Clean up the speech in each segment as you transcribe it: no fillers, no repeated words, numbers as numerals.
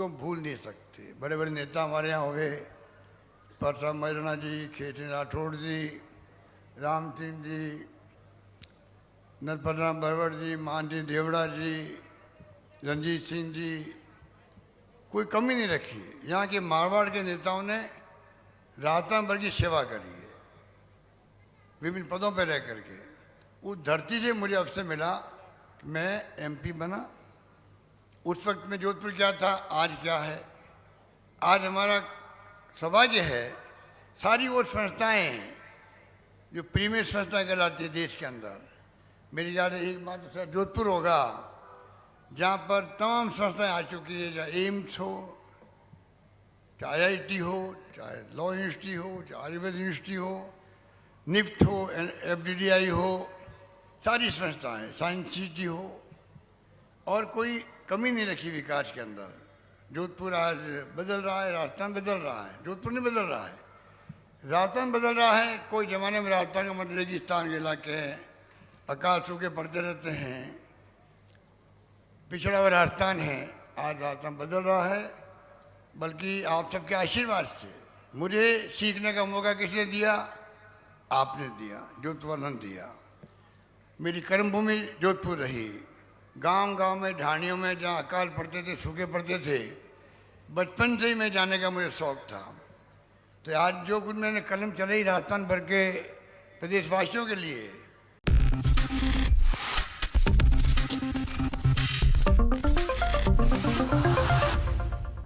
उनको भूल नहीं सकते। बड़े बड़े नेता हमारे यहाँ हुए, परसाम मैराना जी, खेतन राठौड़ जी, राम सिंह जी, नरपतराम बरवड़ जी, मान जी देवड़ा जी, रंजीत सिंह जी, कोई कमी नहीं रखी। यहाँ के मारवाड़ के नेताओं ने राजस्थान भर की सेवा करी है, विभिन्न पदों पर रह करके। उस धरती से मुझे अवसर मिला कि मैं एमपी बना। उस वक्त में जोधपुर क्या था, आज क्या है। आज हमारा सौभाग्य है, सारी वो संस्थाएं जो प्रीमियर संस्थाएं कहलाती है देश के अंदर, मेरी याद है एकमात्र शहर जोधपुर होगा जहाँ पर तमाम संस्थाएं आ चुकी है, चाहे एम्स हो, चाहे IIT हो, चाहे लॉ यूनिवर्सिटी हो, चाहे आयुर्वेद यूनिवर्सिटी हो, निफ्ट हो, FDDI हो, सारी संस्थाएं, साइंस सिटी हो, और कोई कमी नहीं रखी विकास के अंदर। जोधपुर आज बदल रहा है, राजस्थान बदल रहा है, जोधपुर नहीं बदल रहा है, राजस्थान बदल रहा है। कोई ज़माने में राजस्थान का मतलब रेगिस्तान के इलाके हैं, अकाल सूखे पड़ते रहते हैं, पिछड़ा हुआ राजस्थान है। आज राजस्थान बदल रहा है, बल्कि आप सबके आशीर्वाद से। मुझे सीखने का मौका किसने दिया? आपने दिया, जोधपुर ने दिया। मेरी कर्मभूमि जोधपुर रही। गांव गांव में, ढाणियों में जहाँ अकाल पड़ते थे, सूखे पड़ते थे, बचपन से ही मैं जाने का मुझे शौक था। तो आज जो कुछ मैंने कलम चलाई राजस्थान भर के प्रदेशवासियों के लिए,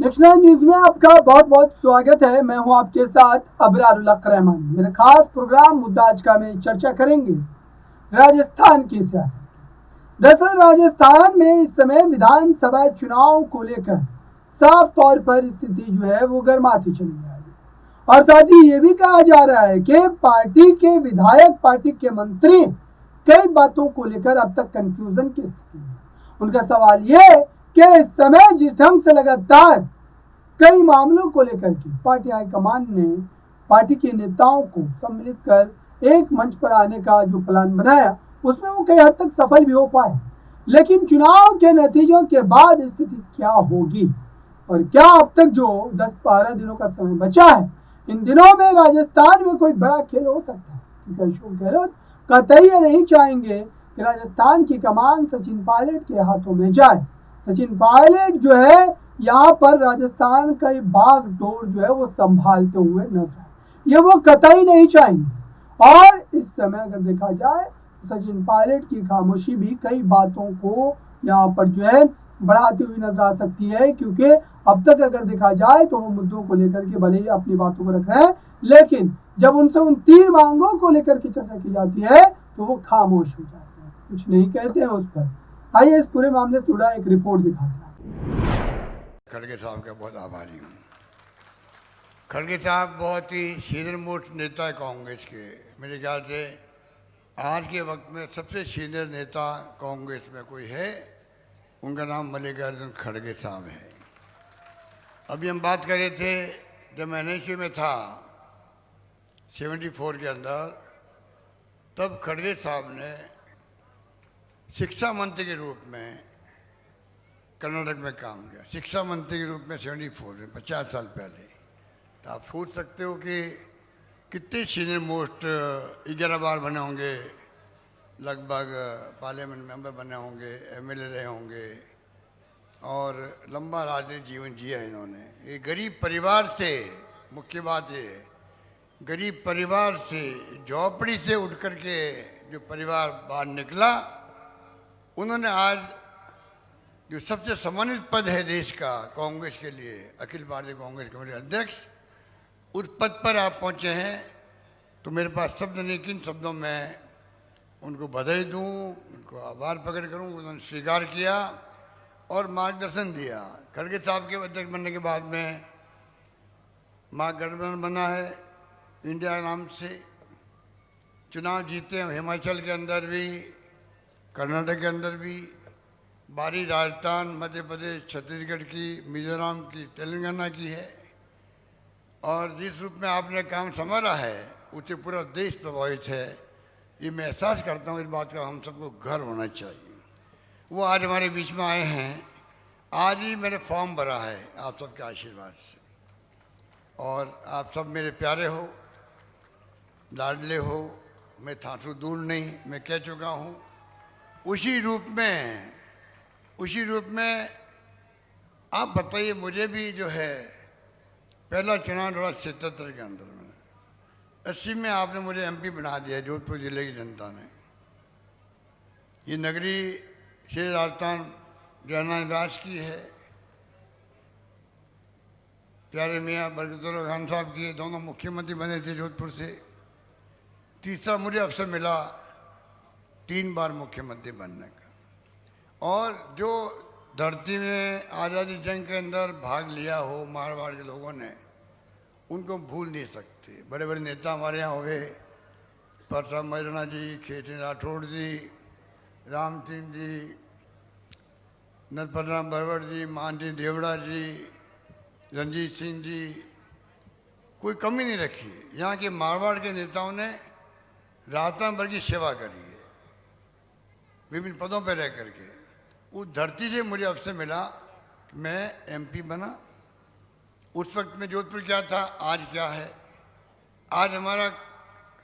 नेशनल न्यूज में आपका बहुत बहुत स्वागत है। मैं हूं आपके साथ अबरारुल हक रहमान। मेरा खास प्रोग्राम मुद्दा आज का में चर्चा करेंगे राजस्थान की सियासत। दरअसल राजस्थान में इस समय विधानसभा चुनाव को लेकर साफ तौर पर स्थिति जो है वो गर्माती चली जा रही है, और साथ ही ये भी कहा जा रहा है कि पार्टी के विधायक, पार्टी के मंत्री कई बातों को लेकर अब तक कंफ्यूजन की स्थिति में। उनका सवाल ये कि इस समय जिस ढंग से लगातार कई मामलों को लेकर के पार्टी हाईकमान ने पार्टी के नेताओं को सम्मिलित कर एक मंच पर आने का जो प्लान बनाया, उसमें वो कई हद तक सफल भी हो पाए। लेकिन चुनाव के नतीजों के बाद स्थिति क्या होगी, और क्या अब तक जो 10-12 दिनों का समय बचा है, इन दिनों में राजस्थान में कोई बड़ा खेल हो सकता है? क्योंकि अशोक गहलोत कतई ये नहीं चाहेंगे कि राजस्थान की कमान सचिन पायलट के हाथों में जाए। सचिन पायलट जो है यहाँ पर राजस्थान का बागडोर जो है वो संभालते हुए नजर आए, ये वो कतई नहीं चाहेंगे। और इस समय अगर देखा जाए तो सचिन पायलट की खामोशी भी कई बातों को यहाँ पर जो है बढ़ाती हुई नजर आ सकती है, क्योंकि अब तक अगर देखा जाए तो वो मुद्दों को लेकर के भले ही अपनी बातों को रख रहे हैं, लेकिन जब उनसे उन 3 मांगों को लेकर के चर्चा की जाती है तो वो खामोश हो जाते हैं, कुछ नहीं कहते हैं उस पर। आइए इस पूरे मामले से जुड़ा एक रिपोर्ट दिखाते हैं। खड़गे साहब का बहुत आभारी हूँ। खड़गे साहब बहुत ही सीनियर मोस्ट नेता है कांग्रेस के। मेरे ख्याल से आज के वक्त में सबसे सीनियर नेता कांग्रेस में कोई है, उनका नाम मल्लिकार्जुन खड़गे साहब है। अभी हम बात कर रहे थे, जब मैं NSU में था 74 के अंदर, तब खड़गे साहब ने शिक्षा मंत्री के रूप में कर्नाटक में काम किया। शिक्षा मंत्री के रूप में 74 में, 50 साल पहले। तो आप सोच सकते हो कि कितने सीनियर मोस्ट 11 बार बने होंगे, लगभग पार्लियामेंट मेंबर बने होंगे, MLA रहे होंगे, और लंबा राजनीतिक जीवन जिया इन्होंने। ये गरीब परिवार से, मुख्य बात ये है, गरीब परिवार से, झोपड़ी से उठ करके जो परिवार बाहर निकला, उन्होंने आज जो सबसे सम्मानित पद है देश का कांग्रेस के लिए, अखिल भारतीय कांग्रेस कमेटी अध्यक्ष, उस पद पर आप पहुंचे हैं। तो मेरे पास शब्द नहीं, किन शब्दों में उनको बधाई दूं, उनको आभार प्रकट करूं। उन्होंने स्वीकार किया और मार्गदर्शन दिया। खड़गे साहब के अध्यक्ष बनने के बाद में महागठबंधन बना है इंडिया नाम से, चुनाव जीते हैं हिमाचल के अंदर भी, कर्नाटक के अंदर भी, बारी राजस्थान, मध्य प्रदेश, छत्तीसगढ़ की, मिजोरम की, तेलंगाना की है। और जिस रूप में आपने काम संभाला है उससे पूरा देश प्रभावित है। ये मैं एहसास करता हूँ, इस बात का हम सबको गर्व होना चाहिए। वो आज हमारे बीच में आए हैं आज ही मैंने फॉर्म भरा है आप सबके आशीर्वाद से, और आप सब मेरे प्यारे हो, लाडले हो। मैं था तो दूर नहीं, मैं कह चुका हूँ। उसी रूप में आप बताइए, मुझे भी जो है पहला चुनाव लड़ा 77 के अंदर में, 80 में आपने मुझे एमपी बना दिया जोधपुर जिले की जनता ने। ये नगरी श्री राजस्थान जयनारायण व्यास की है, प्यारे मियाँ बरकतुल्लाह खान साहब की, दोनों मुख्यमंत्री बने थे जोधपुर से। तीसरा मुझे अवसर मिला 3 बार मुख्यमंत्री बनने का। और जो धरती में आज़ादी जंग के अंदर भाग लिया हो मारवाड़ के लोगों ने, उनको भूल नहीं सकते। बड़े बड़े नेता हमारे यहाँ हुए, परसाम मैराना जी, खेतन राठौड़ जी, राम सिंह जी, नरपतराम बरवड़ जी, मान सिंह देवड़ा जी, रंजीत सिंह जी, कोई कमी नहीं रखी। यहाँ के मारवाड़ के नेताओं ने राजस्थान भर की सेवा करी है, विभिन्न पदों पर रह करके। उस धरती से मुझे अवसर मिला कि मैं एमपी बना। उस वक्त में जोधपुर क्या था, आज क्या है। आज हमारा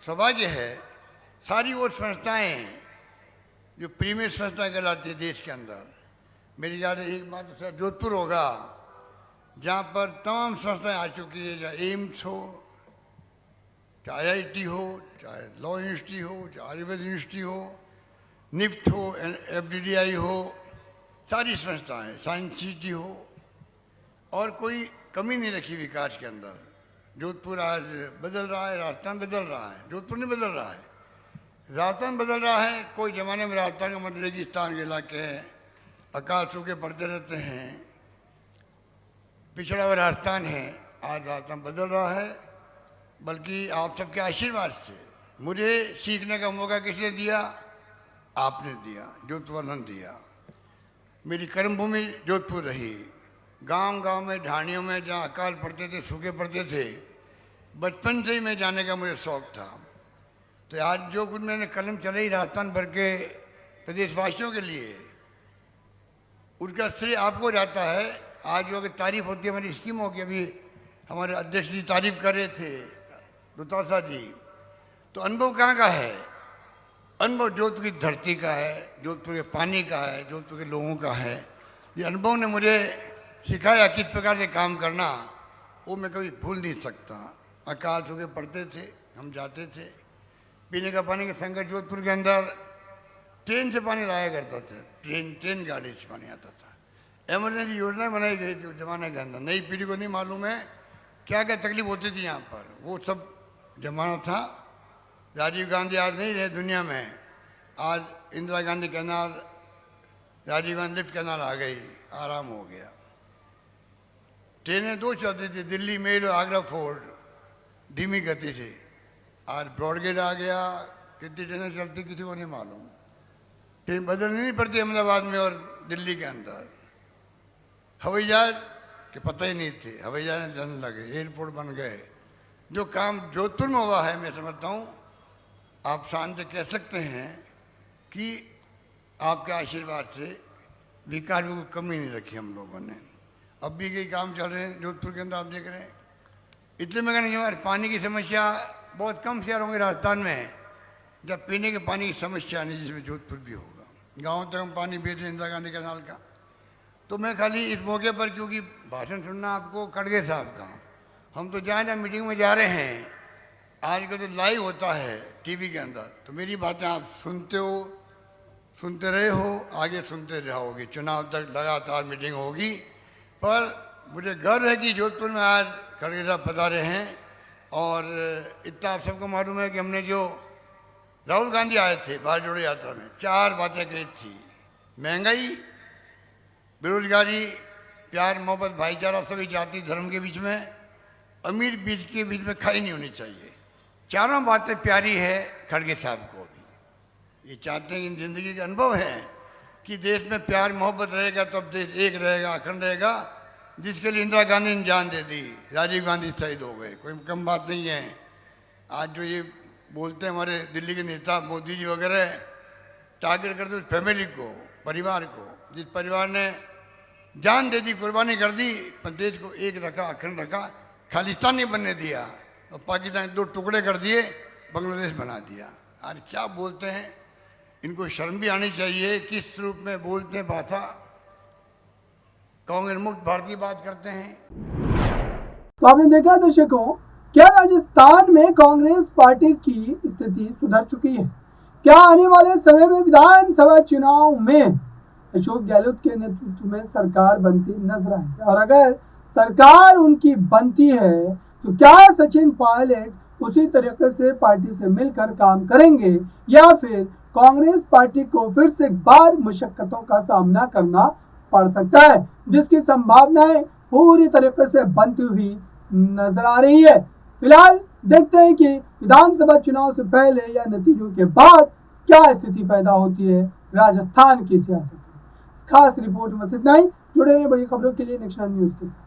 सौभाग्य है, सारी वो संस्थाएं जो प्रीमियर संस्था कहलाती है देश के अंदर, मेरी याद है एकमात्र शहर जोधपुर होगा जहाँ पर तमाम संस्थाएं आ चुकी है। चाहे एम्स हो, चाहे IIT हो, चाहे लॉ यूनिवर्सिटी हो, चाहे आयुर्वेद यूनिवर्सिटी हो, निफ्ट हो, FDDI हो, सारी संस्थाएं, साइंस सिटी हो, और कोई कमी नहीं रखी विकास के अंदर। जोधपुर आज बदल रहा है, राजस्थान बदल रहा है, जोधपुर नहीं बदल रहा है, राजस्थान बदल रहा है। कोई ज़माने में राजस्थान का मतलब रेगिस्तान के इलाके हैं, अकाल सूखे पड़ते रहते हैं, पिछड़ा हुआ राजस्थान है। आज राजस्थान बदल रहा है, बल्कि आप सबके आशीर्वाद से। मुझे सीखने का मौका किसने दिया? आपने दिया, जोधपुर ने दिया। मेरी कर्मभूमि जोधपुर रही। गांव-गांव में, ढाणियों में जहाँ अकाल पड़ते थे, सूखे पड़ते थे, बचपन से ही मैं जाने का मुझे शौक़ था। तो आज जो कुछ मैंने कलम चलाई राजस्थान भर के प्रदेशवासियों के लिए, उसका श्रेय आपको जाता है। आज जो अगर तारीफ होती है हमारी स्कीमों की, अभी हमारे अध्यक्ष जी तारीफ कर रहे थे, दुतासा जी, तो अनुभव कहाँ का है? अनुभव जोधपुर की धरती का है, जोधपुर के पानी का है, जोधपुर के लोगों का है। ये अनुभव ने मुझे सिखाया किस प्रकार से काम करना, वो मैं कभी भूल नहीं सकता। अकाल सूखे पड़ते थे, हम जाते थे। पीने का पानी के संकट जोधपुर के अंदर, ट्रेन से पानी लाया करता था, ट्रेन गाड़ी से पानी आता था। एमरजेंसी योजनाएं बनाई गई थी उस जमाने के अंदर। नई पीढ़ी को नहीं मालूम है क्या क्या तकलीफ होती थी यहाँ पर, वो सब जमाना था। राजीव गांधी आज नहीं रहे दुनिया में, आज Indira Gandhi canal, Rajiv Gandhi lift canal आ गई, आराम हो गया। ट्रेनें 2 चलती थी, दिल्ली मेल और आगरा फोर्ट, धीमी गति से। आज ब्रॉडगेज आ गया, कितनी ट्रेनें चलती किसी को नहीं मालूम। ट्रेन बदलनी नहीं पड़ती अहमदाबाद में और दिल्ली के अंदर। हवाई जहाज के पता ही नहीं थे, हवाई जहाज में चलने लगे, एयरपोर्ट बन गए। जो काम जोधपुर में हुआ है, मैं समझता हूँ आप शान से कह सकते हैं कि आपके आशीर्वाद से विकास में कोई कमी नहीं रखी हम लोगों ने। अब भी कई काम चल रहे हैं जोधपुर के अंदर, आप देख रहे हैं। इसलिए मैं कहना चाहूँगा पानी की समस्या बहुत कम शहर होंगे राजस्थान में जब पीने के पानी की समस्या नहीं, जिसमें जोधपुर भी होगा। गाँव तक हम पानी भेज रहे इंदिरा गांधी कैनाल का। तो मैं खाली इस मौके पर, क्योंकि भाषण सुनना आपको खड़गे साहब का, हम तो जहाँ जहाँ मीटिंग में जा रहे हैं, आजकल तो लाइव होता है टीवी के अंदर, तो मेरी बातें आप सुनते हो, सुनते रहे हो, आगे सुनते रहोगे। चुनाव तक लगातार मीटिंग होगी। पर मुझे गर्व है कि जोधपुर में आज खड़गे साहब पधारे हैं। और इतना आप सबको मालूम है कि हमने जो राहुल गांधी आए थे भारत जोड़ो यात्रा में, 4 बातें कही थी। महंगाई, बेरोजगारी, प्यार मोहब्बत भाईचारा सभी जाति धर्म के बीच में, अमीर बीच के बीच में खाई नहीं होनी चाहिए। चारों बातें प्यारी है खड़गे साहब को भी। ये चाहते हैं, इन जिंदगी के अनुभव हैं कि देश में प्यार मोहब्बत रहेगा तब देश एक रहेगा, अखंड रहेगा, जिसके लिए इंदिरा गांधी ने जान दे दी, राजीव गांधी शहीद हो गए। कोई कम बात नहीं है। आज जो ये बोलते हैं हमारे दिल्ली के नेता मोदी जी वगैरह, टारगेट करते उस फैमिली को, परिवार को, जिस परिवार ने जान दे दी, कुर्बानी कर दी, पर देश को एक रखा, अखंड रखा, खालिस्तान नहीं बनने दिया और पाकिस्तान दो टुकड़े कर दिए, बांग्लादेश बना दिया। आज क्या बोलते हैं, इनको शर्म भी आनी चाहिए, किस रूप में बोलते हैं भाषा, कांग्रेस मुक्त भारतीय बात करते हैं। तो आपने देखा दर्शकों, क्या राजस्थान में कांग्रेस पार्टी की स्थिति सुधर चुकी है? क्या आने वाले समय में विधानसभा चुनाव में अशोक गहलोत के नेतृत्व में सरकार बनती नजर आएगी? और अगर सरकार उनकी बनती है तो क्या सचिन पायलट उसी तरीके से पार्टी से मिलकर काम करेंगे, या फिर कांग्रेस पार्टी को फिर से एक बार मुशक्कतों का सामना करना पड़ सकता है, जिसकी संभावनाएं पूरी तरीके से बनती हुई नजर आ रही है? फिलहाल देखते हैं कि विधानसभा चुनाव से पहले या नतीजों के बाद क्या स्थिति पैदा होती है राजस्थान की सियासत में। इस खास रिपोर्ट में बस इतना ही। जुड़े रहिए बड़ी खबरों के लिए नेशनल न्यूज के साथ।